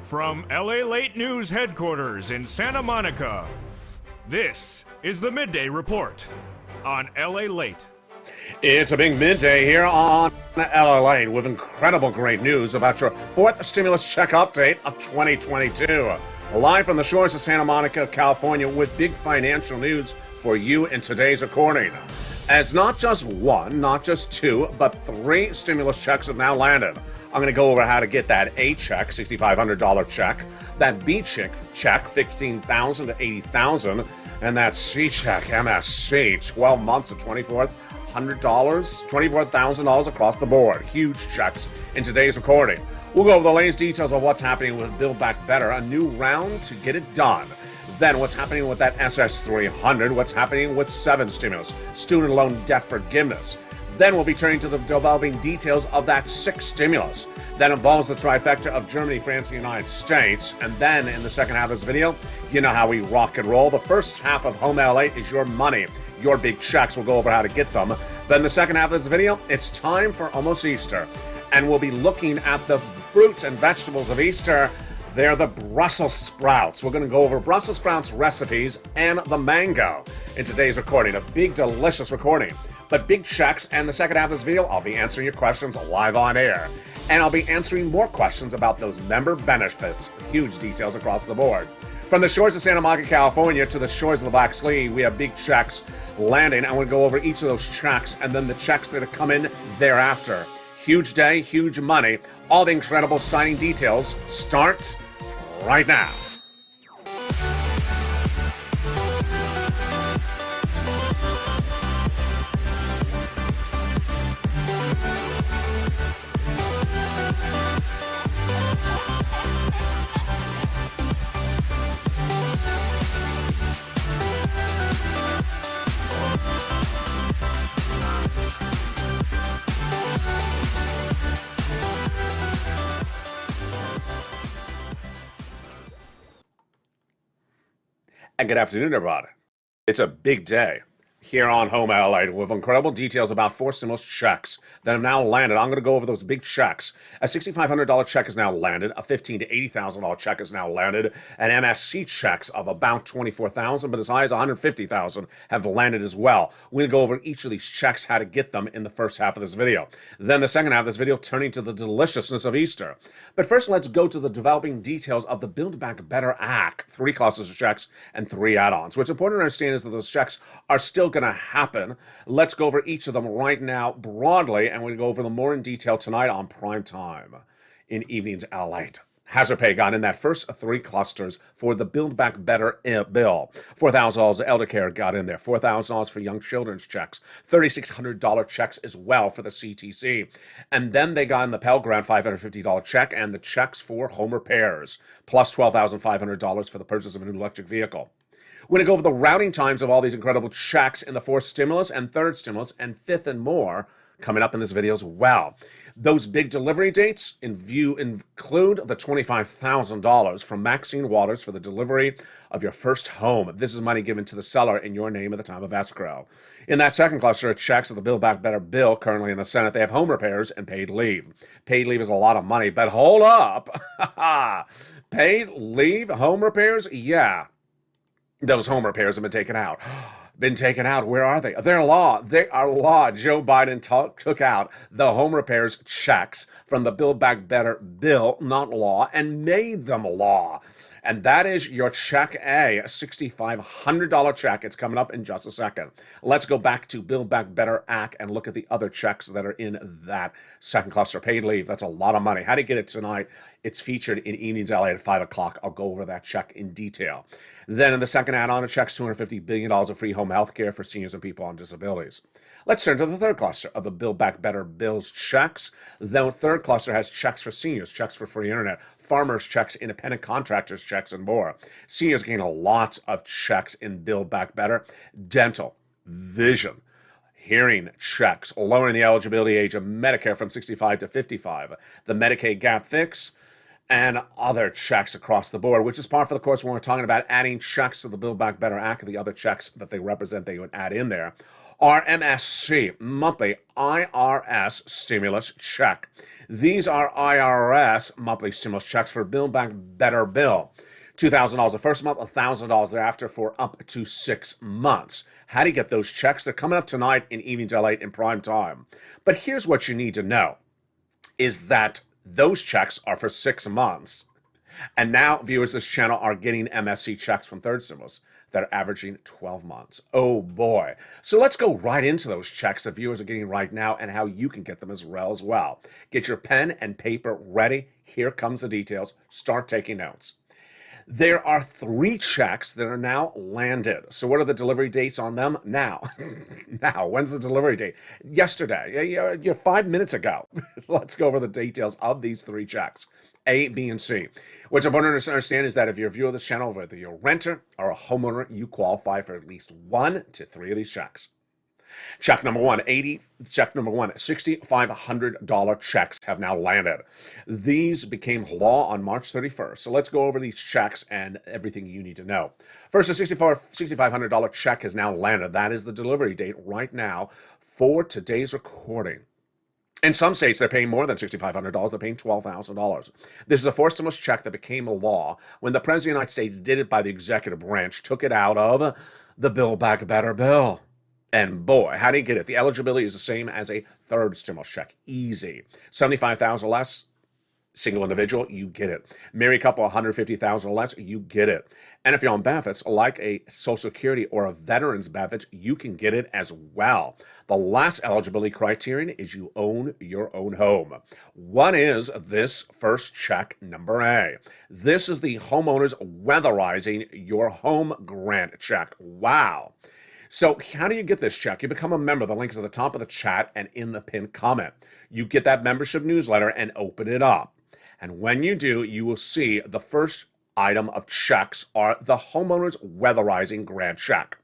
From LALATE News headquarters in Santa Monica, this is the Midday Report on LALATE. It's a big midday here on LALATE with incredible great news about your fourth stimulus check update of 2022. Live from the shores of Santa Monica, California, with big financial news for you in today's recording. As not just one, not just two, but three stimulus checks have now landed. I'm going to go over how to get that A check, $6,500 check, that B check, $15,000 to $80,000, and that C check, MSC, 12 months of $24,000 across the board. Huge checks in today's recording. We'll go over the latest details of what's happening with Build Back Better, a new round to get it done. Then what's happening with that SS300, what's happening with 7 stimulus, student loan debt forgiveness. Then we'll be turning to the developing details of that 6th stimulus. That involves the trifecta of Germany, France, and the United States. And then in the second half of this video, you know how we rock and roll. The first half of Home LA is your money, your big checks. We'll go over how to get them. Then the second half of this video, it's time for almost Easter. And we'll be looking at the fruits and vegetables of Easter. They're the Brussels sprouts. We're going to go over Brussels sprouts recipes and the mango in today's recording. A big, delicious recording. But big checks, and the second half of this video, I'll be answering your questions live on air. And I'll be answering more questions about those member benefits. Huge details across the board. From the shores of Santa Monica, California to the shores of the Black Sea, we have big checks landing. I'm going to go over each of those checks and then the checks that have come in thereafter. Huge day, huge money. All the incredible signing details start right now. And good afternoon, everybody. It's a big day here on Home LA with incredible details about 4 stimulus checks that have now landed. I'm going to go over those big checks. A $6,500 check is now landed. A $15,000 to $80,000 check is now landed. And MSC checks of about $24,000, but as high as $150,000 have landed as well. We're going to go over each of these checks, how to get them in the first half of this video. Then the second half of this video, turning to the deliciousness of Easter. But first, let's go to the developing details of the Build Back Better Act. 3 classes of checks and 3 add-ons. What's important to understand is that those checks are still going to happen. Let's go over each of them right now broadly, and we'll go over them more in detail tonight on prime time in Evenings LALATE. Hazard pay got in that first 3 clusters for the Build Back Better bill. $4,000 elder care got in there. $4,000 for young children's checks. $3,600 checks as well for the CTC. And then they got in the Pell Grant $550 check and the checks for home repairs, plus $12,500 for the purchase of a new electric vehicle. We're going to go over the routing times of all these incredible checks in the 4th stimulus and 3rd stimulus and 5th and more coming up in this video as well. Those big delivery dates include the $25,000 from Maxine Waters for the delivery of your first home. This is money given to the seller in your name at the time of escrow. In that second cluster of checks of the Build Back Better bill currently in the Senate, they have home repairs and paid leave. Paid leave is a lot of money, but hold up. Paid leave, home repairs? Yeah. Those home repairs have been taken out. Been taken out. Where are they? They're law. They are law. Joe Biden took out the home repairs checks from the Build Back Better bill, not law, and made them law. And that is your check A, a $6,500 check. It's coming up in just a second. Let's go back to Build Back Better Act and look at the other checks that are in that second cluster. Paid leave, that's a lot of money. How to get it tonight? It's featured in Evenings LA at 5 o'clock. I'll go over that check in detail. Then in the second add-on, it checks $250 billion of free home health care for seniors and people on disabilities. Let's turn to the third cluster of the Build Back Better bills checks. The third cluster has checks for seniors, checks for free internet, farmers checks, independent contractors checks, and more. Seniors gain a lot of checks in Build Back Better. Dental, vision, hearing checks, lowering the eligibility age of Medicare from 65 to 55. The Medicaid gap fix, and other checks across the board, which is par for the course when we're talking about adding checks to the Build Back Better Act and the other checks that they represent they would add in there. Our MSC, monthly IRS stimulus check. These are IRS monthly stimulus checks for Build Back Better bill. $2,000 the first month, $1,000 thereafter for up to 6 months. How do you get those checks? They're coming up tonight in Evening Delight in prime time. But here's what you need to know, is that those checks are for 6 months. And now viewers of this channel are getting MSC checks from third stimulus that are averaging 12 months. Oh boy. So let's go right into those checks that viewers are getting right now and how you can get them as well. Get your pen and paper ready. Here comes the details. Start taking notes. There are 3 checks that are now landed. So what are the delivery dates on them? Now. Now, when's the delivery date? Yesterday, 5 minutes ago. Let's go over the details of these 3 checks. A, B, and C. What's important to understand is that if you're a viewer of this channel, whether you're a renter or a homeowner, you qualify for at least 1 to 3 of these checks. Check number one, $6,500 checks have now landed. These became law on March 31st. So let's go over these checks and everything you need to know. First, a $6,500 check has now landed. That is the delivery date right now for today's recording. In some states, they're paying more than $6,500. They're paying $12,000. This is a fourth stimulus check that became a law when the President of the United States did it by the executive branch, took it out of the Build Back Better bill. And boy, how do you get it? The eligibility is the same as a third stimulus check. Easy. $75,000 less, single individual, you get it. Married couple, $150,000 less, you get it. And if you're on benefits, like a Social Security or a veteran's benefits, you can get it as well. The last eligibility criterion is you own your own home. What is this first check, number A? This is the homeowners weatherizing your home grant check. Wow. So how do you get this check? You become a member. The link is at the top of the chat and in the pinned comment. You get that membership newsletter and open it up. And when you do, you will see the first item of checks are the homeowners weatherizing grant check.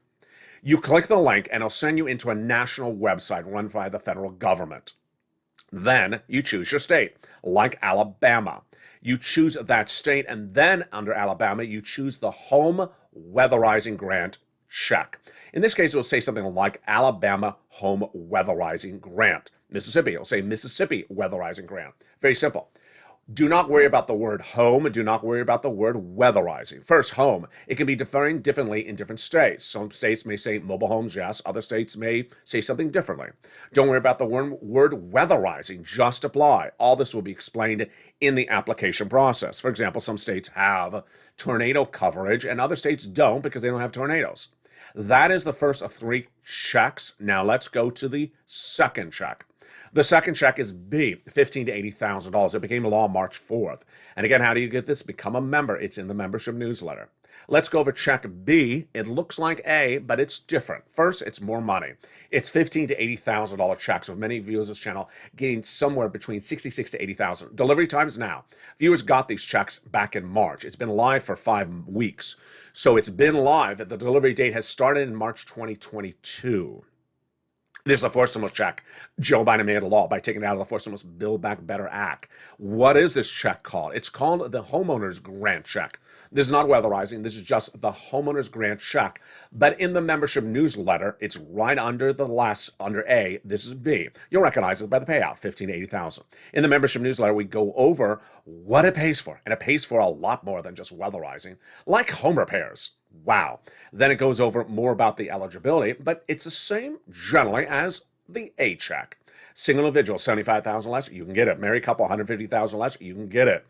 You click the link and it'll send you into a national website run by the federal government. Then you choose your state, like Alabama. You choose that state, and then under Alabama, you choose the home weatherizing grant check. In this case, it will say something like Alabama Home Weatherizing Grant. Mississippi, it'll say Mississippi Weatherizing Grant. Very simple. Do not worry about the word home. Do not worry about the word weatherizing. First, home. It can be defined differently in different states. Some states may say mobile homes, yes. Other states may say something differently. Don't worry about the word weatherizing. Just apply. All this will be explained in the application process. For example, some states have tornado coverage and other states don't because they don't have tornadoes. That is the first of 3 checks. Now let's go to the second check. The second check is B, $15,000 to $80,000. It became law March 4th. And again, how do you get this? Become a member. It's in the membership newsletter. Let's go over check B. It looks like A, but it's different. First, it's more money. It's $15,000 to $80,000 checks, with many viewers of this channel getting somewhere between $66,000 to $80,000. Delivery times now. Viewers got these checks back in March. It's been live for 5 weeks. So it's been live. The delivery date has started in March 2022. This is a fourth stimulus check. Joe Biden made a law by taking it out of the fourth stimulus Build Back Better Act. What is this check called? It's called the homeowners grant check. This is not weatherizing. This is just the homeowners grant check. But in the membership newsletter, it's right under under A. This is B. You'll recognize it by the payout, $15,000 to $80,000. In the membership newsletter, we go over what it pays for. And it pays for a lot more than just weatherizing, like home repairs. Wow. Then it goes over more about the eligibility, but it's the same generally as the A check. Single individual, $75,000 less, you can get it. Married couple, $150,000 less, you can get it.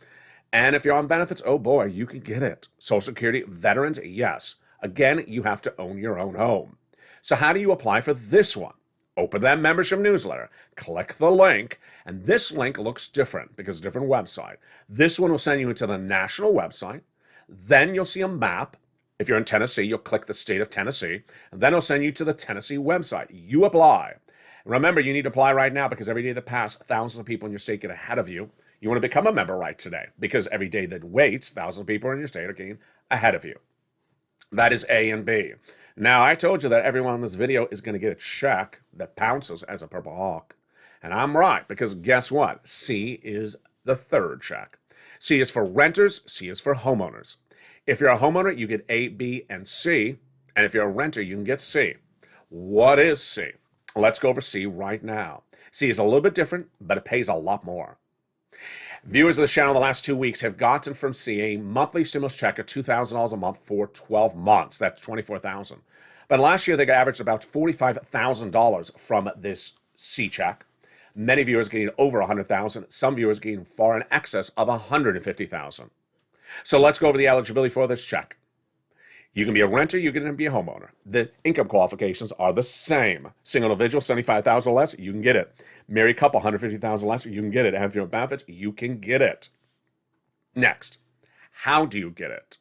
And if you're on benefits, oh boy, you can get it. Social Security, veterans, yes. Again, you have to own your own home. So how do you apply for this one? Open that membership newsletter, click the link, and this link looks different because it's a different website. This one will send you into the national website. Then you'll see a map. If you're in Tennessee, you'll click the state of Tennessee, and then it'll send you to the Tennessee website. You apply. Remember, you need to apply right now because every day that passes, thousands of people in your state get ahead of you. You want to become a member right today because every day that waits, thousands of people in your state are getting ahead of you. That is A and B. Now, I told you that everyone in this video is going to get a check that pounces as a Purple Hawk. And I'm right, because guess what? C is the third check. C is for renters, C is for homeowners. If you're a homeowner, you get A, B, and C. And if you're a renter, you can get C. What is C? Let's go over C right now. C is a little bit different, but it pays a lot more. Viewers of the channel the last 2 weeks have gotten from C a monthly stimulus check of $2,000 a month for 12 months. That's $24,000. But last year they averaged about $45,000 from this C check. Many viewers getting over $100,000. Some viewers getting far in excess of $150,000. So let's go over the eligibility for this check. You can be a renter, you can be a homeowner. The income qualifications are the same. Single individual, $75,000 or less, you can get it. Married couple, $150,000 or less, you can get it. Have your benefits, you can get it. Next, how do you get it?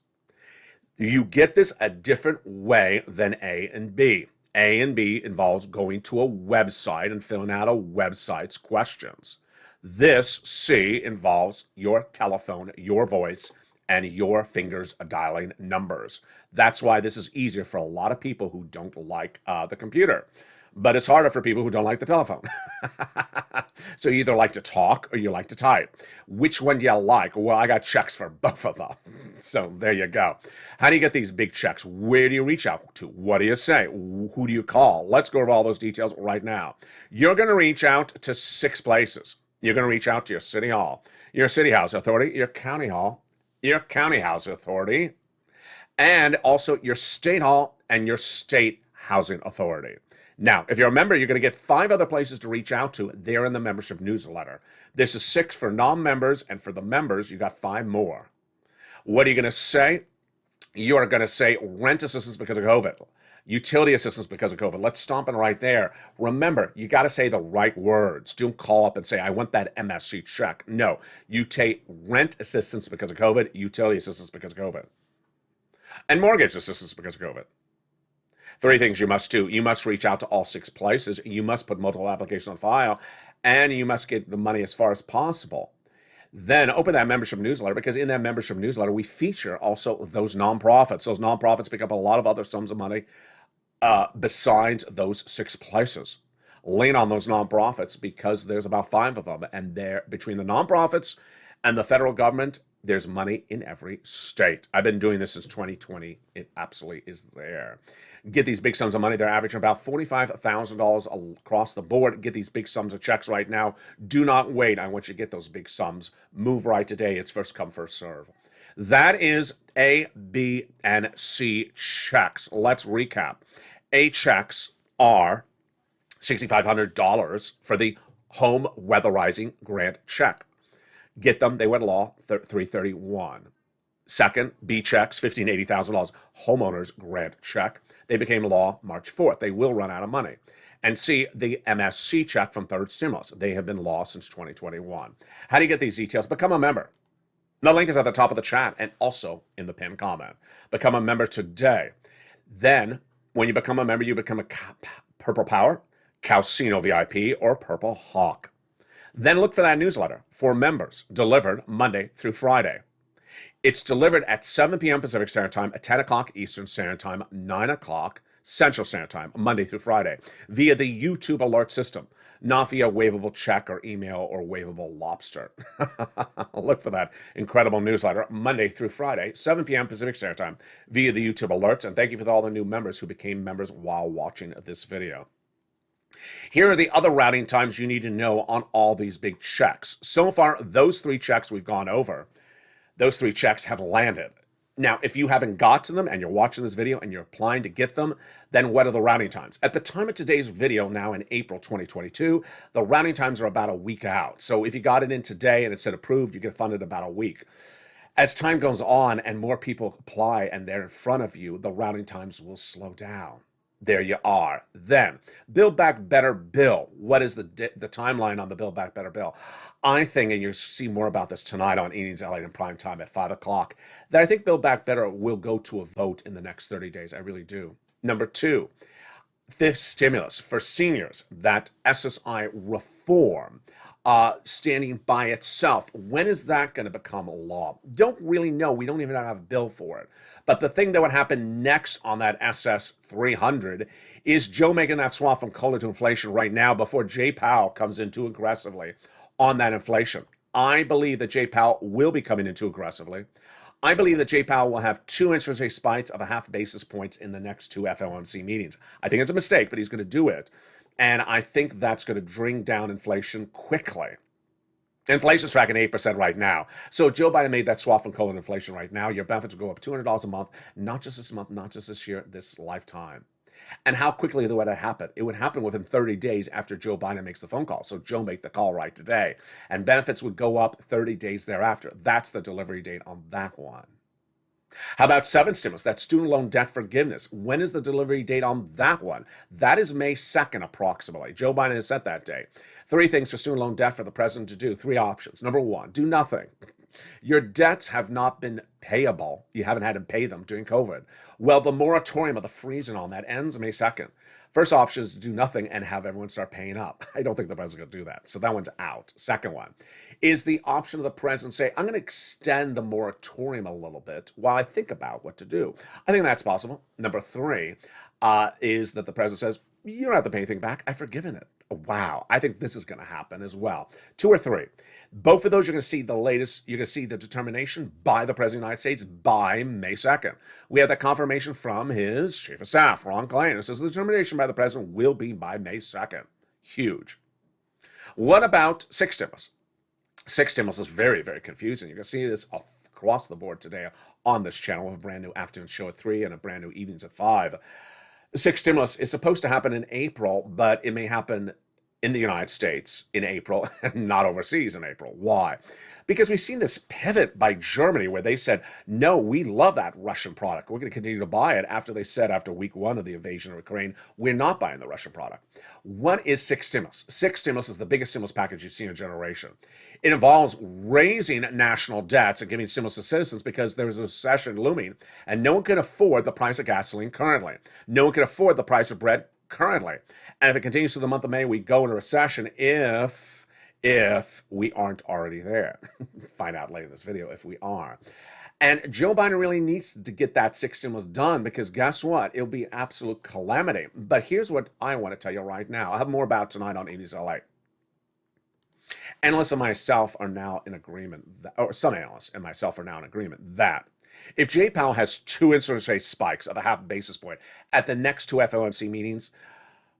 You get this a different way than A and B. A and B involves going to a website and filling out a website's questions. This, C, involves your telephone, your voice, and your fingers dialing numbers. That's why this is easier for a lot of people who don't like the computer. But it's harder for people who don't like the telephone. So you either like to talk or you like to type. Which one do you like? Well, I got checks for both of them. So there you go. How do you get these big checks? Where do you reach out to? What do you say? Who do you call? Let's go over all those details right now. You're going to reach out to 6 places. You're going to reach out to your city hall, your city house authority, your county hall, your county house authority, and also your state hall and your state housing authority. Now, if you're a member, you're going to get 5 other places to reach out to. They're in the membership newsletter. This is 6 for non-members, and for the members, you got 5 more. What are you going to say? You are going to say rent assistance because of COVID, utility assistance because of COVID. Let's stomp it right there. Remember, you got to say the right words. Don't call up and say, I want that MSC check. No, you take rent assistance because of COVID, utility assistance because of COVID, and mortgage assistance because of COVID. 3 things you must do. You must reach out to all 6 places. You must put multiple applications on file, and you must get the money as far as possible. Then open that membership newsletter, because in that membership newsletter, we feature also those nonprofits. Those nonprofits pick up a lot of other sums of money besides those 6 places. Lean on those nonprofits because there's about 5 of them. And there, between the nonprofits and the federal government, there's money in every state. I've been doing this since 2020. It absolutely is there. Get these big sums of money. They're averaging about $45,000 across the board. Get these big sums of checks right now. Do not wait. I want you to get those big sums. Move right today. It's first come, first serve. That is A, B, and C checks. Let's recap. A checks are $6,500 for the home weatherizing grant check. Get them. They went law 331. Second, B checks, $1,580,000 homeowners grant check. They became law March 4th. They will run out of money. And C, the MSC check from third stimulus. They have been law since 2021. How do you get these details? Become a member. The link is at the top of the chat and also in the pinned comment. Become a member today. Then, when you become a member, you become a Purple Power, Calcino VIP, or Purple Hawk. Then look for that newsletter for members, delivered Monday through Friday. It's delivered at 7 p.m. Pacific Standard Time, at 10 o'clock Eastern Standard Time, 9 o'clock Central Standard Time, Monday through Friday, via the YouTube alert system, not via waivable check or email or waivable lobster. Look for that incredible newsletter, Monday through Friday, 7 p.m. Pacific Standard Time, via the YouTube alerts. And thank you for all the new members who became members while watching this video. Here are the other routing times you need to know on all these big checks. So far, those 3 checks we've gone over, those 3 checks have landed. Now, if you haven't got to them and you're watching this video and you're applying to get them, then what are the routing times? At the time of today's video, now in April 2022, the routing times are about a week out. So if you got it in today and it said approved, you get funded about a week. As time goes on and more people apply and they're in front of you, the routing times will slow down. There you are. Then, Build Back Better bill. What is the timeline on the Build Back Better bill? I think, and you'll see more about this tonight on Evenings LA in prime time at 5 o'clock, that I think Build Back Better will go to a vote in the next 30 days. I really do. Number 2, fifth stimulus for seniors, that SSI reform, standing by itself. When is that going to become a law? Don't really know. We don't even have a bill for it. But the thing that would happen next on that SS 300 is Joe making that swap from COLA to inflation right now before Jay Powell comes in too aggressively on that inflation. I believe that Jay Powell will be coming in too aggressively. I believe that Jay Powell will have 2 interest rate spikes of a half basis points in the next 2 FOMC meetings. I think it's a mistake, but he's going to do it. And I think that's going to bring down inflation quickly. Inflation's tracking 8% right now. So if Joe Biden made that swap from colon inflation right now, your benefits will go up $200 a month, not just this month, not just this year, this lifetime. And how quickly would that happen? It would happen within 30 days after Joe Biden makes the phone call. So Joe make the call right today. And benefits would go up 30 days thereafter. That's the delivery date on that one. How about 7 stimulus? That's student loan debt forgiveness. When is the delivery date on that one? That is May 2nd, approximately. Joe Biden has set that date. 3 things for student loan debt for the president to do. 3 options. Number 1, do nothing. Your debts have not been payable. You haven't had to pay them during COVID. Well, the moratorium of the freezing on that ends May 2nd. First option is to do nothing and have everyone start paying up. I don't think the president's going to do that. So that one's out. Second one is the option of the president say, I'm going to extend the moratorium a little bit while I think about what to do. I think that's possible. Number 3 is that the president says, you don't have to pay anything back. I've forgiven it. Wow. I think this is going to happen as well. 2 or 3. Both of those, you're going to see the latest, you're going to see the determination by the President of the United States by May 2nd. We have that confirmation from his chief of staff, Ron Klain. It says the determination by the president will be by May 2nd. Huge. What about 6 stimulus? 6 stimulus is very, very confusing. You can see this across the board today on this channel with a brand new afternoon show at 3 and a brand new evenings at 5. 6 stimulus is supposed to happen in April, but it may happen in the United States in April and not overseas in April. Why? Because we've seen this pivot by Germany where they said, no, we love that Russian product. We're going to continue to buy it after they said after week 1 of the invasion of Ukraine, we're not buying the Russian product. What is 6 stimulus? 6 stimulus is the biggest stimulus package you've seen in a generation. It involves raising national debts and giving stimulus to citizens because there is a recession looming and no one can afford the price of gasoline currently. No one can afford the price of bread currently. And if it continues through the month of May, we go into recession if we aren't already there. Find out later in this video if we are. And Joe Biden really needs to get that 6 stimulus done because guess what? It'll be absolute calamity. But here's what I want to tell you right now. I'll have more about tonight on 80s LA. Analysts and myself are now in agreement, or some analysts and myself are now in agreement that if Jay Powell has 2 interest rate spikes of a half basis point at the next 2 FOMC meetings,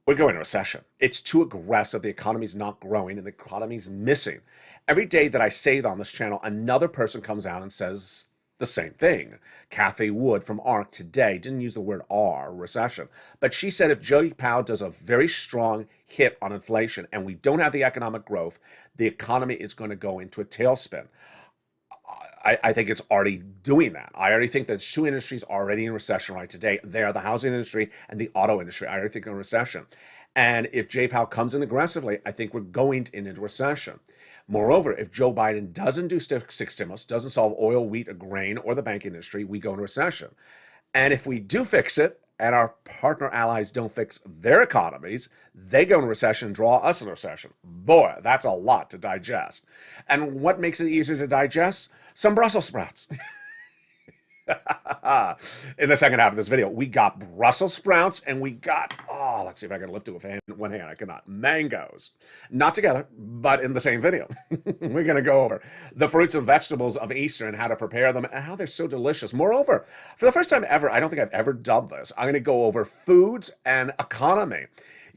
we're going into recession. It's too aggressive. The economy's not growing and the economy's missing. Every day that I say that on this channel, another person comes out and says the same thing. Kathy Wood from ARC today didn't use the word R, recession, but she said if Jay Powell does a very strong hit on inflation and we don't have the economic growth, the economy is going to go into a tailspin. I think it's already doing that. I already think that 2 industries are already in recession right today. They are the housing industry and the auto industry. I already think they're in recession. And if Jay Powell comes in aggressively, I think we're going into recession. Moreover, if Joe Biden doesn't do 6 stimulus, doesn't solve oil, wheat, or grain, or the banking industry, we go into recession. And if we do fix it, and our partner allies don't fix their economies, they go into recession, draw us into recession. Boy, that's a lot to digest. And what makes it easier to digest? Some Brussels sprouts. In the second half of this video, we got Brussels sprouts and we got, let's see if I can lift it with one hand. I cannot. Mangoes. Not together, but in the same video. We're going to go over the fruits and vegetables of Easter and how to prepare them and how they're so delicious. Moreover, for the first time ever, I don't think I've ever done this. I'm going to go over foods and economy.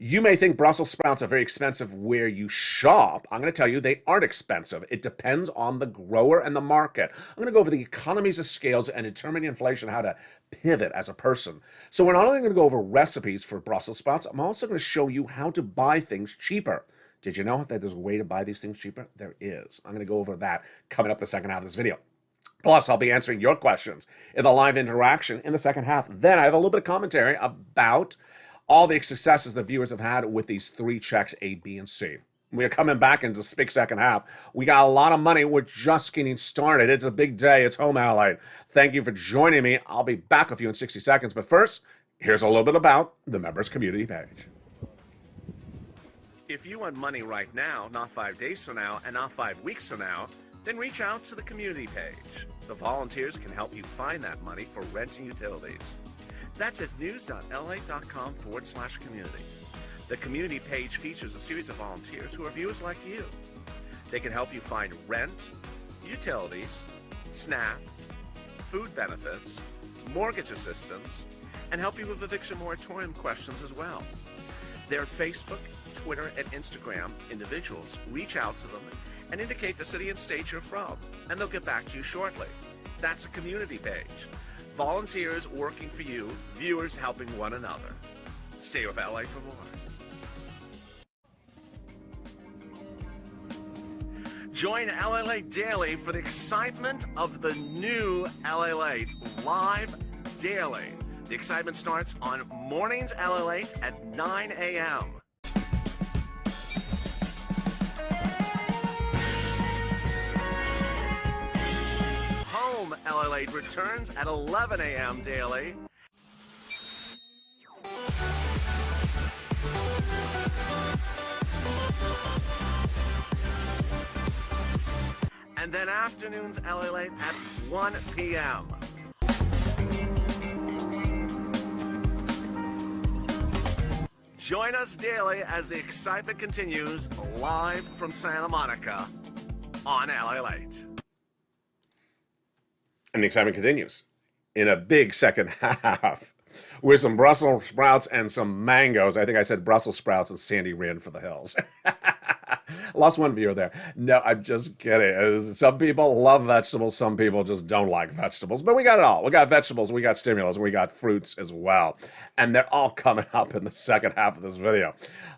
You may think Brussels sprouts are very expensive where you shop. I'm going to tell you they aren't expensive. It depends on the grower and the market. I'm going to go over the economies of scales and determining inflation, how to pivot as a person. So we're not only going to go over recipes for Brussels sprouts, I'm also going to show you how to buy things cheaper. Did you know that there's a way to buy these things cheaper? There is. I'm going to go over that coming up the second half of this video. Plus, I'll be answering your questions in the live interaction in the second half. Then I have a little bit of commentary about all the successes the viewers have had with these 3 checks, A, B, and C. We are coming back into the big second half. We got a lot of money. We're just getting started. It's a big day. It's home LA. Thank you for joining me. I'll be back with you in 60 seconds. But first, here's a little bit about the members community page. If you want money right now, not 5 days from now, and not 5 weeks from now, then reach out to the community page. The volunteers can help you find that money for rent and utilities. That's at news.la.com/community. The community page features a series of volunteers who are viewers like you. They can help you find rent, utilities, SNAP, food benefits, mortgage assistance, and help you with eviction moratorium questions as well. Their Facebook, Twitter, and Instagram individuals reach out to them and indicate the city and state you're from, and they'll get back to you shortly. That's a community page. Volunteers working for you, viewers helping one another. Stay with LA for more. Join LALATE Daily for the excitement of the new LALATE live daily. The excitement starts on Mornings LALATE at 9 a.m. Home LALATE returns at 11 a.m. daily. And then afternoons LALATE at 1 p.m. Join us daily as the excitement continues live from Santa Monica on LALATE. And the excitement continues in a big second half with some Brussels sprouts and some mangoes. I think I said Brussels sprouts and Sandy ran for the hills. Lost one viewer there. No, I'm just kidding. Some people love vegetables. Some people just don't like vegetables. But we got it all. We got vegetables. We got stimulus. We got fruits as well. And they're all coming up in the second half of this video.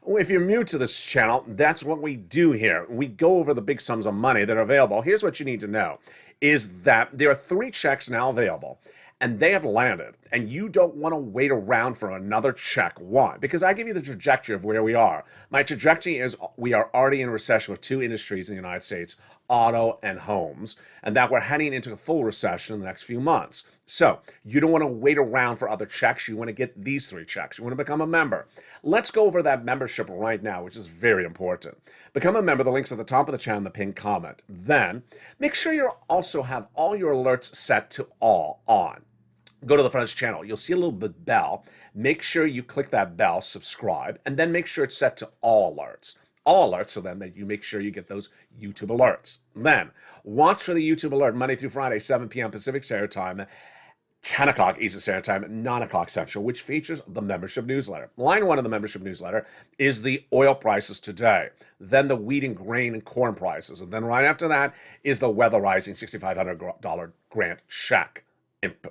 If you're new to this channel, that's what we do here. We go over the big sums of money that are available. Here's what you need to know, is that there are 3 checks now available. And they have landed, and you don't want to wait around for another check. Why? Because I give you the trajectory of where we are. My trajectory is we are already in recession with 2 industries in the United States, auto and homes, and that we're heading into a full recession in the next few months. So you don't want to wait around for other checks. You want to get these 3 checks. You want to become a member. Let's go over that membership right now, which is very important. Become a member. The link's at the top of the channel in the pinned comment. Then make sure you also have all your alerts set to all on. Go to the front of this channel. You'll see a little bit bell. Make sure you click that bell, subscribe, and then make sure it's set to all alerts. All alerts, so then that you make sure you get those YouTube alerts. Then, watch for the YouTube alert Monday through Friday, 7 p.m. Pacific Standard Time, 10 o'clock Eastern Standard Time, 9 o'clock Central, which features the membership newsletter. Line 1 of the membership newsletter is the oil prices today, then the wheat and grain and corn prices, and then right after that is the weatherizing $6,500 grant check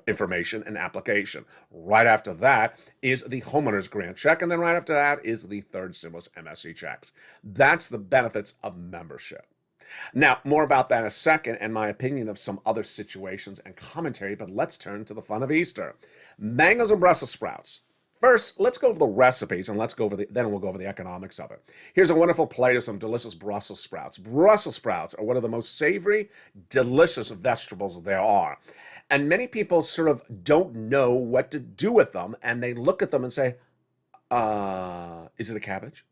information and application. Right after that is the homeowner's grant check, and then right after that is the third stimulus MSC checks. That's the benefits of membership. Now, more about that in a second and my opinion of some other situations and commentary, but let's turn to the fun of Easter. Mangoes and Brussels sprouts. First, let's go over the recipes and then we'll go over the economics of it. Here's a wonderful plate of some delicious Brussels sprouts. Brussels sprouts are one of the most savory, delicious vegetables there are. And many people sort of don't know what to do with them, and they look at them and say, is it a cabbage?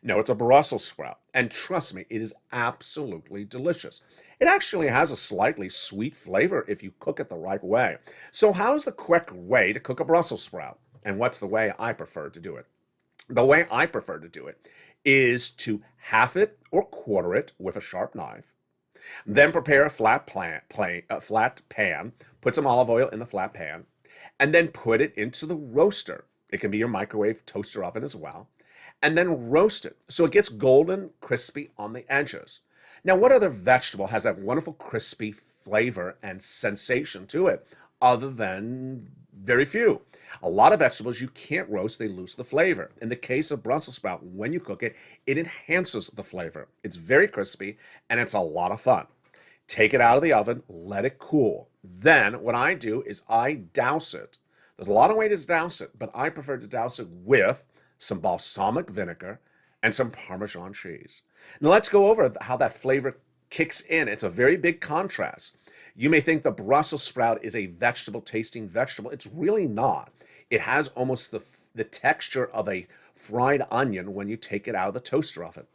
No, it's a Brussels sprout. And trust me, it is absolutely delicious. It actually has a slightly sweet flavor if you cook it the right way. So how's the quick way to cook a Brussels sprout? And what's the way I prefer to do it? The way I prefer to do it is to half it or quarter it with a sharp knife. Then prepare a flat pan, put some olive oil in the flat pan, and then put it into the roaster. It can be your microwave toaster oven as well. And then roast it so it gets golden, crispy on the edges. Now, what other vegetable has that wonderful crispy flavor and sensation to it other than very few? A lot of vegetables you can't roast, they lose the flavor. In the case of Brussels sprout, when you cook it, it enhances the flavor. It's very crispy and it's a lot of fun. Take it out of the oven, let it cool. Then what I do is I douse it. There's a lot of ways to douse it, but I prefer to douse it with some balsamic vinegar and some Parmesan cheese. Now let's go over how that flavor kicks in. It's a very big contrast. You may think the Brussels sprout is a vegetable-tasting vegetable. It's really not. It has almost the texture of a fried onion when you take it out of the toaster oven.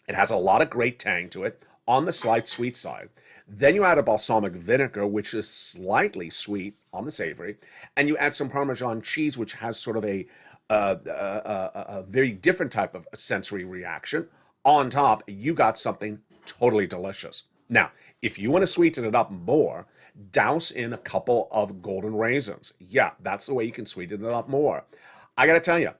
It has a lot of great tang to it on the slight sweet side. Then you add a balsamic vinegar, which is slightly sweet on the savory, and you add some Parmesan cheese, which has sort of a very different type of sensory reaction. On top, you got something Totally delicious. Now, if you want to sweeten it up more, douse in a couple of golden raisins. Yeah, that's the way you can sweeten it up more. I got to tell you,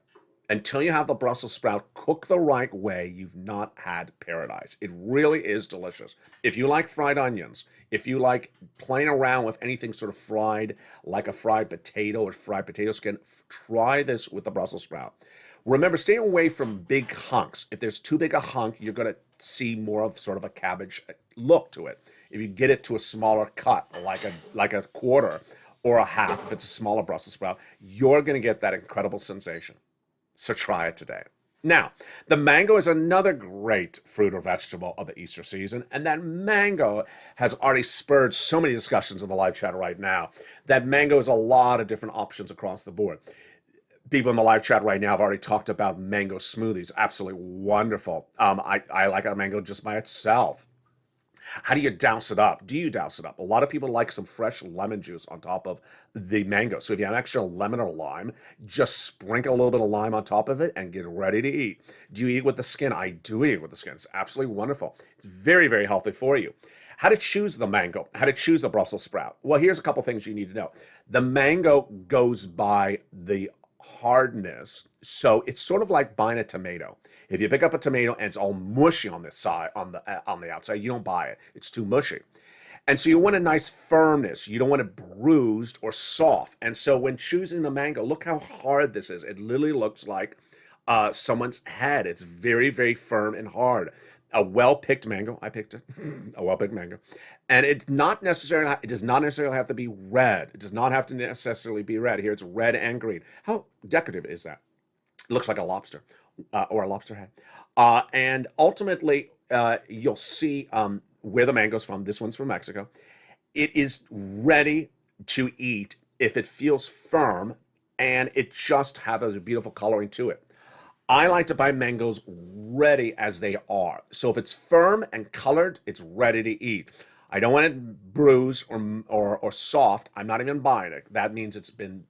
until you have the Brussels sprout cooked the right way, you've not had paradise. It really is delicious. If you like fried onions, if you like playing around with anything sort of fried, like a fried potato or fried potato skin, try this with the Brussels sprout. Remember, stay away from big hunks. If there's too big a hunk, you're going to see more of sort of a cabbage look to it. If you get it to a smaller cut, like a quarter or a half, if it's a smaller Brussels sprout, you're going to get that incredible sensation. So try it today. Now, the mango is another great fruit or vegetable of the Easter season, and that mango has already spurred so many discussions in the live chat right now. That mango is a lot of different options across the board. People in the live chat right now have already talked about mango smoothies. Absolutely wonderful. I like a mango just by itself. How do you douse it up? Do you douse it up? A lot of people like some fresh lemon juice on top of the mango. So if you have extra lemon or lime, just sprinkle a little bit of lime on top of it and get ready to eat. Do you eat with the skin? I do eat with the skin. It's absolutely wonderful. It's very, very healthy for you. How to choose the mango? How to choose the Brussels sprout? Well, here's a couple things you need to know. The mango goes by the hardness, so it's sort of like buying a tomato. If you pick up a tomato and it's all mushy on the side, on the outside, you don't buy it. It's too mushy. And so you want a nice firmness. You don't want it bruised or soft. And so when choosing the mango, look how hard this is. It literally looks like someone's head. It's very, very firm and hard. A well-picked mango, I picked it, a well-picked mango. And it does not necessarily have to be red. It does not have to necessarily be red. Here it's red and green. How decorative is that? It looks like a lobster or a lobster head. And ultimately, you'll see where the mango's from. This one's from Mexico. It is ready to eat if it feels firm and it just has a beautiful coloring to it. I like to buy mangoes ready as they are. So if it's firm and colored, it's ready to eat. I don't want it bruised or soft. I'm not even buying it. That means it's been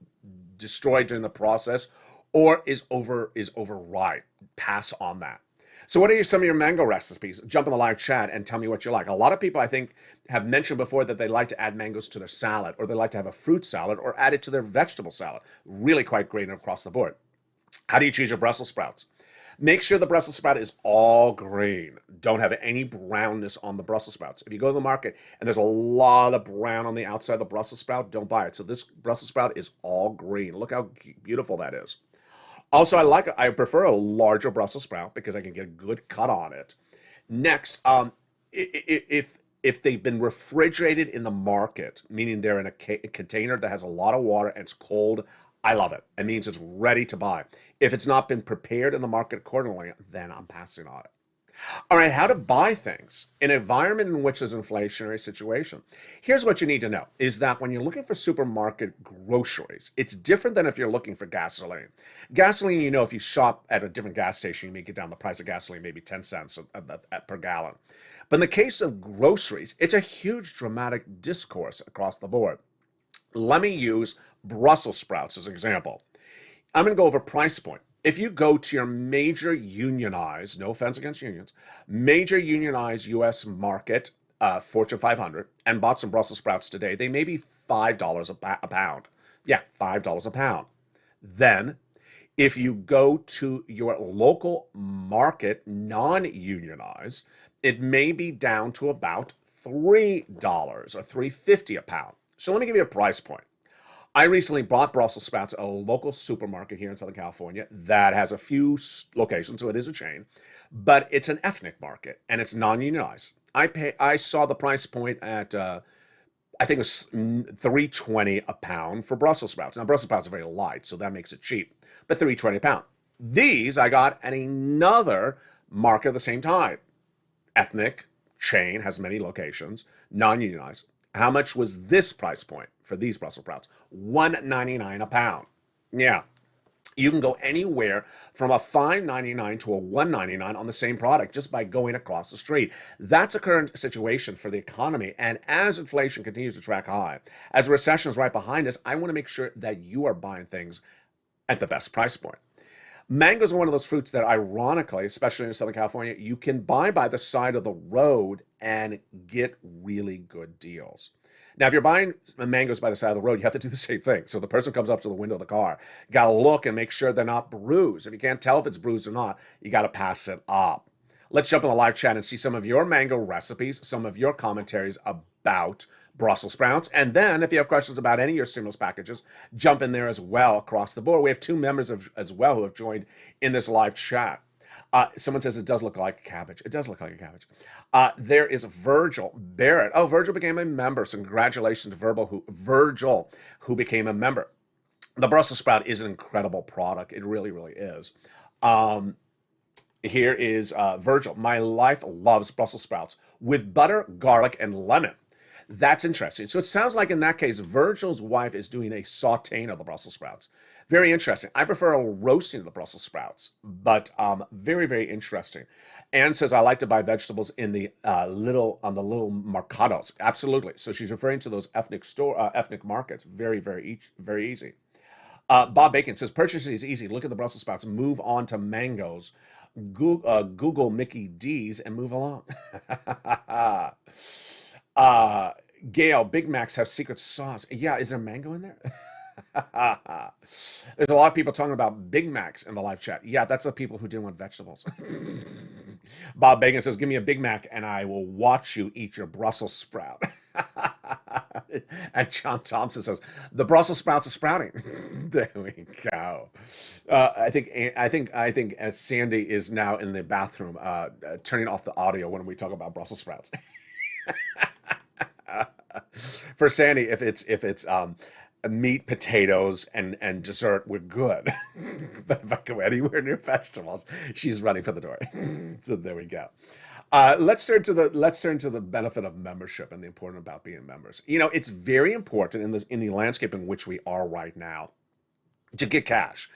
destroyed during the process or is overripe. Pass on that. So what are some of your mango recipes? Jump in the live chat and tell me what you like. A lot of people, I think, have mentioned before that they like to add mangoes to their salad, or they like to have a fruit salad, or add it to their vegetable salad. Really quite great across the board. How do you choose your Brussels sprouts? Make sure the Brussels sprout is all green. Don't have any brownness on the Brussels sprouts. If you go to the market and there's a lot of brown on the outside of the Brussels sprout, don't buy it. So this Brussels sprout is all green. Look how beautiful that is. Also, I prefer a larger Brussels sprout because I can get a good cut on it. Next, if they've been refrigerated in the market, meaning they're in a container that has a lot of water and it's cold, I love it. It means it's ready to buy. If it's not been prepared in the market accordingly, then I'm passing on it. All right, how to buy things in an environment in which there's an inflationary situation. Here's what you need to know, is that when you're looking for supermarket groceries, it's different than if you're looking for gasoline. Gasoline, you know, if you shop at a different gas station, you may get down the price of gasoline maybe 10 cents per gallon. But in the case of groceries, it's a huge dramatic discourse across the board. Let me use Brussels sprouts as an example. I'm going to go over price point. If you go to your major unionized, no offense against unions, major unionized U.S. market, Fortune 500, and bought some Brussels sprouts today, they may be $5 a pound. Yeah, $5 a pound. Then, if you go to your local market, non-unionized, it may be down to about $3 or $3.50 a pound. So let me give you a price point. I recently bought Brussels sprouts at a local supermarket here in Southern California that has a few locations, so it is a chain, but it's an ethnic market and it's non-unionized. I saw the price point at I think it was $3.20 a pound for Brussels sprouts. Now Brussels sprouts are very light, so that makes it cheap, but $3.20 a pound. These I got at another market at the same time. Ethnic chain, has many locations, non-unionized. How much was this price point for these Brussels sprouts? $1.99 a pound. Yeah, you can go anywhere from a $5.99 to a $1.99 on the same product just by going across the street. That's a current situation for the economy. And as inflation continues to track high, as a recession is right behind us, I want to make sure that you are buying things at the best price point. Mangoes are one of those fruits that, ironically, especially in Southern California, you can buy by the side of the road and get really good deals. Now, if you're buying mangoes by the side of the road, you have to do the same thing. So the person comes up to the window of the car, you got to look and make sure they're not bruised. If you can't tell if it's bruised or not, you got to pass it up. Let's jump in the live chat and see some of your mango recipes, some of your commentaries about Brussels sprouts. And then if you have questions about any of your stimulus packages, jump in there as well across the board. We have two members as well who have joined in this live chat. Someone says it does look like a cabbage. It does look like a cabbage. There is Virgil Barrett. Oh, Virgil became a member. So congratulations to Virgil, who became a member. The Brussels sprout is an incredible product. It really, really is. Here is Virgil. My life loves Brussels sprouts with butter, garlic, and lemon. That's interesting. So it sounds like in that case, Virgil's wife is doing a sauteing of the Brussels sprouts. Very interesting. I prefer a roasting of the Brussels sprouts, but very, very interesting. Anne says, I like to buy vegetables in the little mercados. Absolutely. So she's referring to those ethnic markets. Very, very, very easy. Bob Bacon says, purchasing is easy. Look at the Brussels sprouts. Move on to mangoes. Google Mickey D's and move along. Gail, Big Macs have secret sauce. Yeah, is there mango in there? There's a lot of people talking about Big Macs in the live chat. Yeah, that's the people who didn't want vegetables. Bob Bacon says, give me a Big Mac and I will watch you eat your Brussels sprout. And John Thompson says, the Brussels sprouts are sprouting. There we go. I think Sandy is now in the bathroom turning off the audio when we talk about Brussels sprouts. For Sandy, if it's meat, potatoes, and dessert, we're good. But if I go anywhere near vegetables, she's running for the door. So there we go. Let's turn to the benefit of membership and the importance about being members. You know, it's very important in the landscape in which we are right now to get cash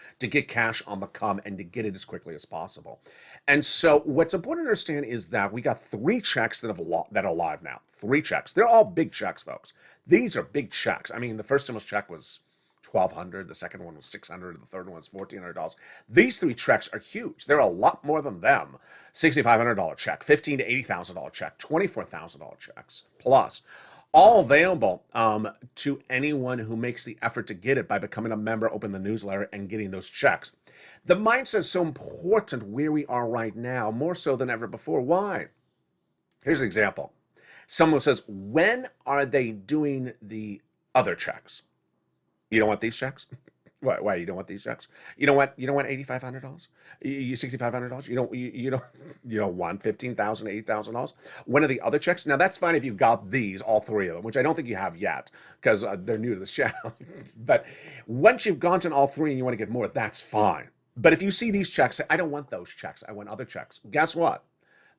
on the come and to get it as quickly as possible. And so what's important to understand is that we got 3 checks that are live now. 3 checks. They're all big checks, folks. These are big checks. I mean, the first stimulus check was $1,200. The second one was $600. The third one was $1,400. These 3 checks are huge. They're a lot more than them. $6,500 check, $15,000 to $80,000 check, $24,000 checks plus. All available to anyone who makes the effort to get it by becoming a member, open the newsletter, and getting those checks. The mindset is so important where we are right now, more so than ever before. Why? Here's an example. Someone says, when are they doing the other checks? You don't want these checks? Why you don't want these checks? You don't want $8,500? You $6,500? You don't want $15,000, $80,000? When are the other checks? Now that's fine if you've got these, all 3 of them, which I don't think you have yet because they're new to this channel. But once you've gotten all 3 and you want to get more, that's fine. But if you see these checks, say, I don't want those checks. I want other checks. Guess what?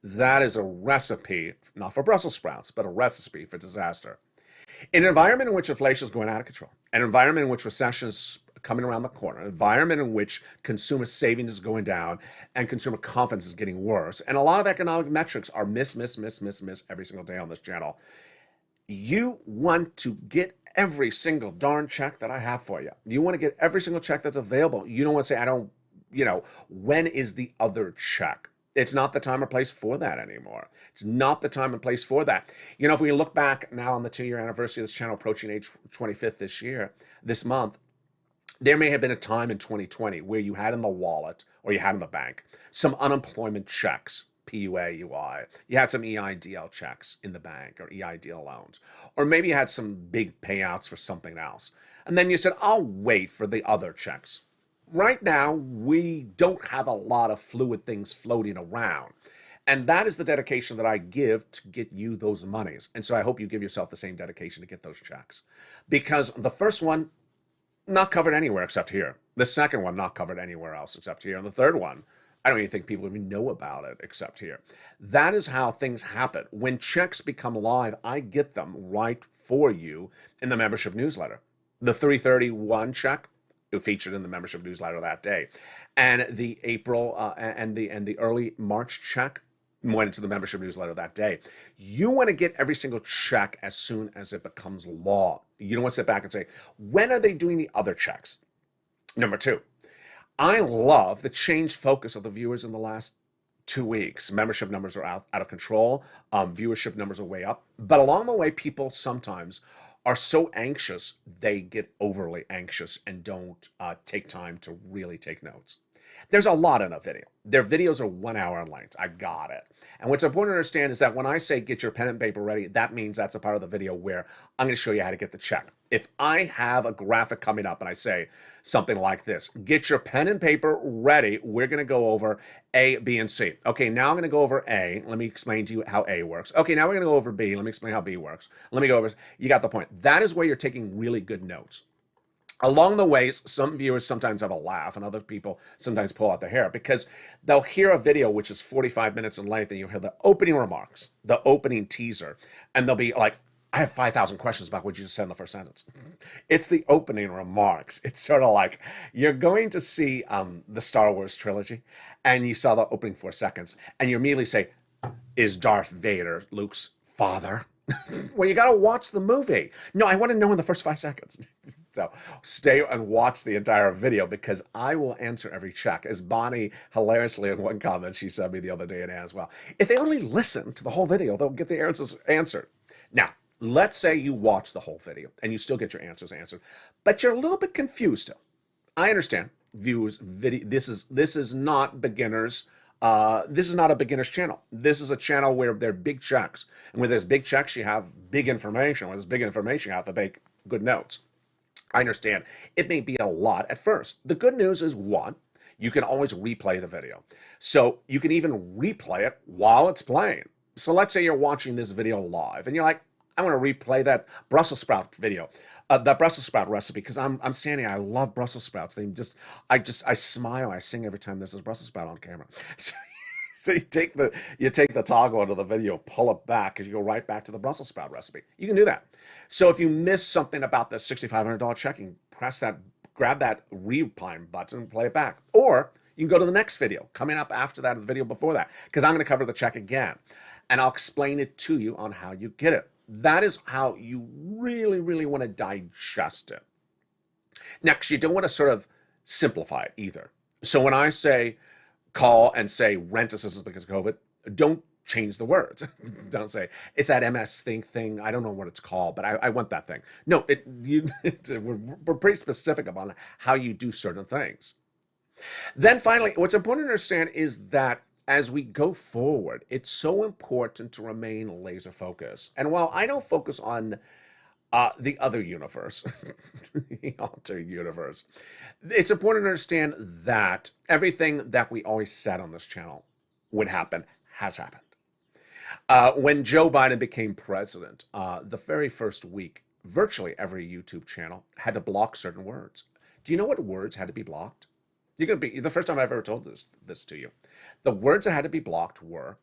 That is a recipe, not for Brussels sprouts, but a recipe for disaster. In an environment in which inflation is going out of control, an environment in which recession is coming around the corner, an environment in which consumer savings is going down and consumer confidence is getting worse, and a lot of economic metrics are miss every single day on this channel, you want to get every single darn check that I have for you. You want to get every single check that's available. You don't want to say, when is the other check? It's not the time or place for that anymore. It's not the time and place for that. If we look back now on the 2-year anniversary of this channel approaching age 25th this month, there may have been a time in 2020 where you had in the wallet or you had in the bank some unemployment checks, PUA, you had some EIDL checks in the bank or EIDL loans, or maybe you had some big payouts for something else. And then you said, I'll wait for the other checks. Right now, we don't have a lot of fluid things floating around. And that is the dedication that I give to get you those monies. And so I hope you give yourself the same dedication to get those checks. Because the first one, not covered anywhere except here. The second one, not covered anywhere else except here. And the third one, I don't even think people even know about it except here. That is how things happen. When checks become live, I get them right for you in the membership newsletter. The 331 check, it featured in the membership newsletter that day, and the April and the early March check went into the membership newsletter that day. You want to get every single check as soon as it becomes law. You don't want to sit back and say, when are they doing the other checks? Number 2, I love the changed focus of the viewers in the last 2 weeks. Membership numbers are out of control. Viewership numbers are way up. But along the way, people sometimes are so anxious, they get overly anxious and don't take time to really take notes. There's a lot in a video. Their videos are 1 hour in length. I got it. And what's important to understand is that when I say get your pen and paper ready, that means that's a part of the video where I'm going to show you how to get the check. If I have a graphic coming up and I say something like this, get your pen and paper ready, we're going to go over A, B, and C. Okay, now I'm going to go over A. Let me explain to you how A works. Okay, now we're going to go over B. Let me explain how B works. Let me go over, you got the point. That is where you're taking really good notes. Along the ways, some viewers sometimes have a laugh and other people sometimes pull out their hair because they'll hear a video which is 45 minutes in length and you'll hear the opening remarks, the opening teaser, and they'll be like, I have 5,000 questions about what you just said in the first sentence. It's the opening remarks. It's sort of like you're going to see the Star Wars trilogy and you saw the opening 4 seconds and you immediately say, is Darth Vader Luke's father? Well, you got to watch the movie. No, I want to know in the first 5 seconds. So stay and watch the entire video because I will answer every check. As Bonnie hilariously in one comment she sent me the other day and as well. If they only listen to the whole video, they'll get the answers answered. Now, let's say you watch the whole video and you still get your answers answered, but you're a little bit confused still. I understand. Viewers, this is not beginners. This is not a beginner's channel. This is a channel where there are big checks. And when there's big checks, you have big information. When there's big information, you have to make good notes. I understand. It may be a lot at first. The good news is, one, you can always replay the video. So you can even replay it while it's playing. So let's say you're watching this video live and you're like, I want to replay that Brussels sprout video, that Brussels sprout recipe, because I'm Sandy. I love Brussels sprouts. I smile. I sing every time there's a Brussels sprout on camera. So you take the toggle out of the video, pull it back, because you go right back to the Brussels sprout recipe. You can do that. So if you miss something about the $6,500 checking, grab that rewind button and play it back. Or you can go to the next video coming up after that, the video before that, because I'm going to cover the check again. And I'll explain it to you on how you get it. That is how you really, really want to digest it. Next, you don't want to sort of simplify it either. So when I say call and say rent assistance because of COVID, don't change the words. Don't say it's that MS thing. I don't know what it's called, but I want that thing. No, we're pretty specific about how you do certain things. Then finally, what's important to understand is that as we go forward, it's so important to remain laser focused. And while I don't focus on the other universe, the alter universe, it's important to understand that everything that we always said on this channel would happen has happened. When Joe Biden became president, the very first week, virtually every YouTube channel had to block certain words. Do you know what words had to be blocked? You're going to be the first time I've ever told this to you. The words that had to be blocked were,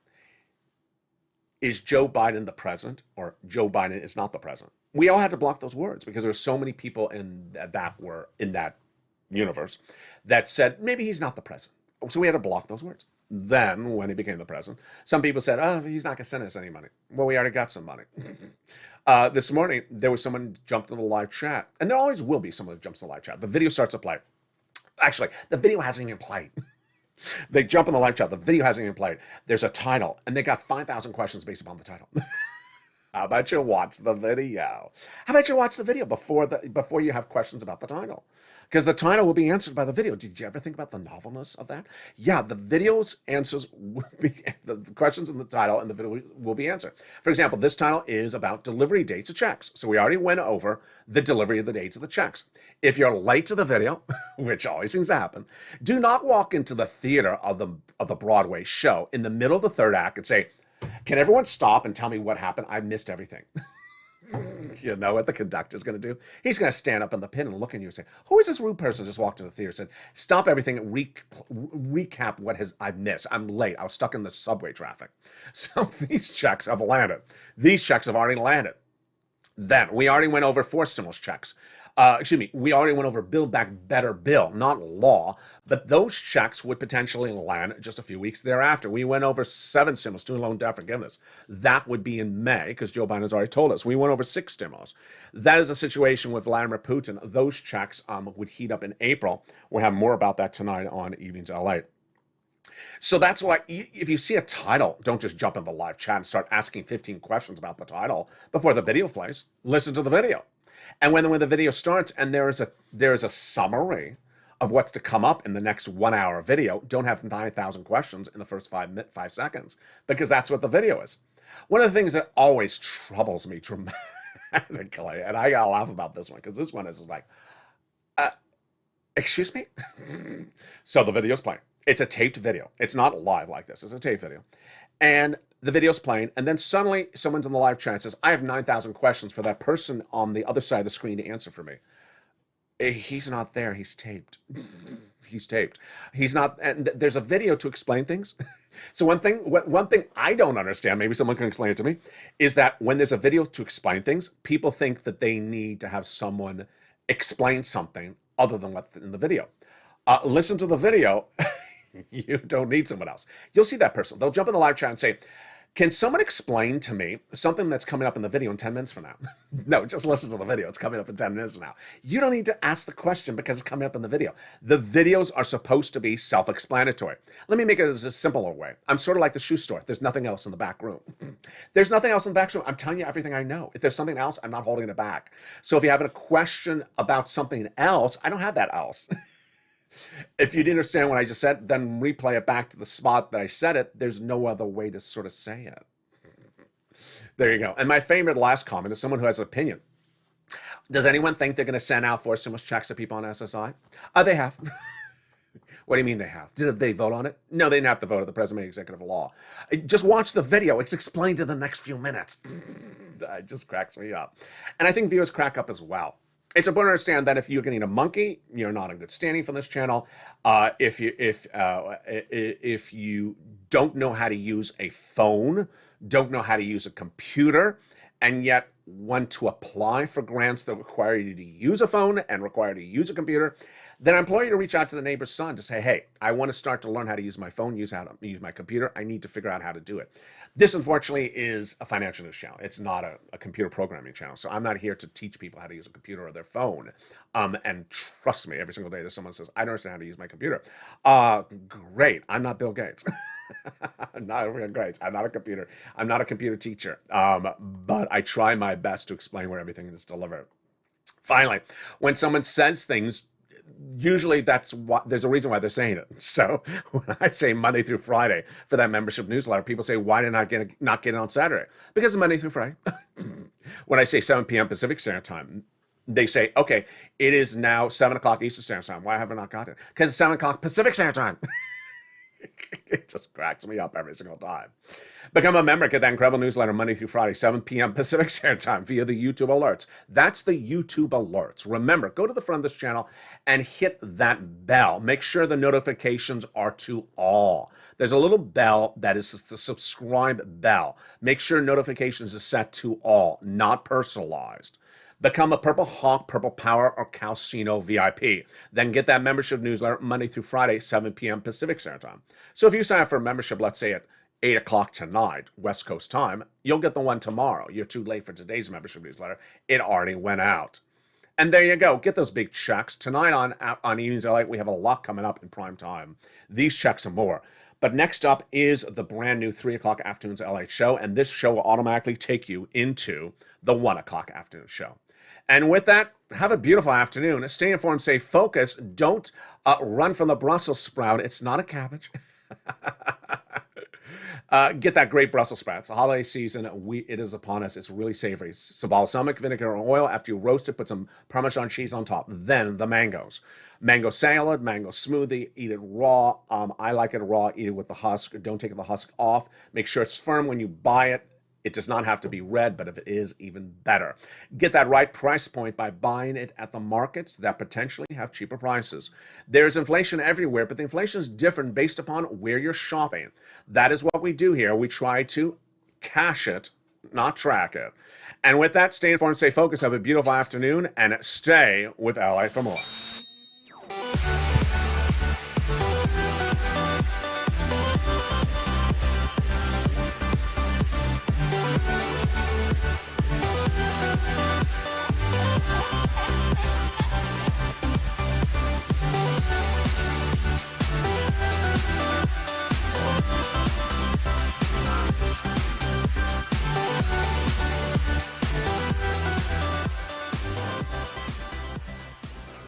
is Joe Biden the president, or Joe Biden is not the president? We all had to block those words because there were so many people that were in that universe that said maybe he's not the president. So we had to block those words. Then, when he became the president, some people said, oh, he's not going to send us any money. Well, we already got some money. This morning, there was someone jumped in the live chat, and there always will be someone that jumps in the live chat. The video starts to play. Actually, the video hasn't even played. They jump in the live chat. The video hasn't even played. There's a title, and they got 5,000 questions based upon the title. How about you watch the video? How about you watch the video before you have questions about the title? Because the title will be answered by the video. Did you ever think about the novelness of that? Yeah, the video's answers will be, the questions in the title and the video will be answered. For example, this title is about delivery dates of checks. So we already went over the delivery of the dates of the checks. If you're late to the video, which always seems to happen, do not walk into the theater of the Broadway show in the middle of the third act and say, can everyone stop and tell me what happened? I missed everything. You know what the conductor's going to do? He's going to stand up in the pit and look at you and say, who is this rude person just walked in the theater and said, stop everything and recap what I've missed. I'm late. I was stuck in the subway traffic. So these checks have landed. These checks have already landed. Then we already went over 4 stimulus checks. We already went over Build Back Better bill, not law, but those checks would potentially land just a few weeks thereafter. We went over 7 stimulus, student loan debt forgiveness. That would be in May, because Joe Biden has already told us. We went over 6 stimulus. That is a situation with Vladimir Putin. Those checks would heat up in April. We'll have more about that tonight on Evenings LA. So that's why if you see a title, don't just jump in the live chat and start asking 15 questions about the title before the video plays. Listen to the video. And when the video starts and there is a summary of what's to come up in the next 1 hour video, don't have 9,000 questions in the first 5 seconds, because that's what the video is. One of the things that always troubles me dramatically, and I gotta laugh about this one, because this one is like, excuse me? So the video's playing. It's a taped video. It's not live like this. It's a taped video. And the video's playing, and then suddenly someone's in the live chat and says, I have 9,000 questions for that person on the other side of the screen to answer for me. He's not there. He's taped. He's taped. He's not, and there's a video to explain things. So one thing I don't understand, maybe someone can explain it to me, is that when there's a video to explain things, people think that they need to have someone explain something other than what's in the video. Listen to the video. You don't need someone else. You'll see that person. They'll jump in the live chat and say, can someone explain to me something that's coming up in the video in 10 minutes from now? No, just listen to the video. It's coming up in 10 minutes from now. You don't need to ask the question because it's coming up in the video. The videos are supposed to be self-explanatory. Let me make it a simpler way. I'm sort of like the shoe store. There's nothing else in the back room. There's nothing else in the back room. I'm telling you everything I know. If there's something else, I'm not holding it back. So if you have a question about something else, I don't have that else. If you didn't understand what I just said, then replay it back to the spot that I said it. There's no other way to sort of say it. There you go. And my favorite last comment is someone who has an opinion. Does anyone think they're going to send out 4 stimulus checks to people on SSI? They have. What do you mean they have? Did they vote on it? No, they didn't have to vote. The president made executive law. Just watch the video. It's explained in the next few minutes. It just cracks me up. And I think viewers crack up as well. It's important to understand that if you're getting a monkey, you're not in good standing for this channel. If you don't know how to use a phone, don't know how to use a computer, and yet want to apply for grants that require you to use a phone and require you to use a computer, then I implore you to reach out to the neighbor's son to say, hey, I want to start to learn how to use my phone, use my computer. I need to figure out how to do it. This, unfortunately, is a financial news channel. It's not a computer programming channel. So I'm not here to teach people how to use a computer or their phone. And trust me, every single day there's someone who says, I don't understand how to use my computer. Great. I'm not Bill Gates. I'm not great. I'm not a computer teacher. But I try my best to explain where everything is delivered. Finally, when someone says things, usually there's a reason why they're saying it. So when I say Monday through Friday for that membership newsletter, people say, why did I not get it on Saturday? Because it's Monday through Friday. When I say 7 p.m. Pacific Standard Time, they say, okay, it is now 7 o'clock Eastern Standard Time. Why have I not got it? Because it's 7 o'clock Pacific Standard Time. It just cracks me up every single time. Become a member. Get that incredible newsletter Monday through Friday, 7 p.m. Pacific Standard Time via the YouTube alerts. That's the YouTube alerts. Remember, go to the front of this channel and hit that bell. Make sure the notifications are to all. There's a little bell that is the subscribe bell. Make sure notifications is set to all, not personalized. Become a Purple Hawk, Purple Power, or Calcino VIP. Then get that membership newsletter Monday through Friday, 7 p.m. Pacific Standard Time. So if you sign up for a membership, let's say at 8 o'clock tonight, West Coast time, you'll get the one tomorrow. You're too late for today's membership newsletter. It already went out. And there you go. Get those big checks. Tonight on Evenings LA, we have a lot coming up in prime time. These checks and more. But next up is the brand new 3 o'clock afternoons LA show. And this show will automatically take you into the 1 o'clock afternoon show. And with that, have a beautiful afternoon. Stay informed, stay focused. Don't run from the Brussels sprout. It's not a cabbage. Get that great Brussels sprouts. The holiday season, it is upon us. It's really savory. Some balsamic vinegar or oil. After you roast it, put some Parmesan cheese on top. Then the mangoes. Mango salad, mango smoothie. Eat it raw. I like it raw. Eat it with the husk. Don't take the husk off. Make sure it's firm when you buy it. It does not have to be red, but if it is, even better. Get that right price point by buying it at the markets that potentially have cheaper prices. There's inflation everywhere, but the inflation is different based upon where you're shopping. That is what we do here. We try to cash it not track it. And with that, stay informed, stay focused, have a beautiful afternoon, and stay with LALATE for more.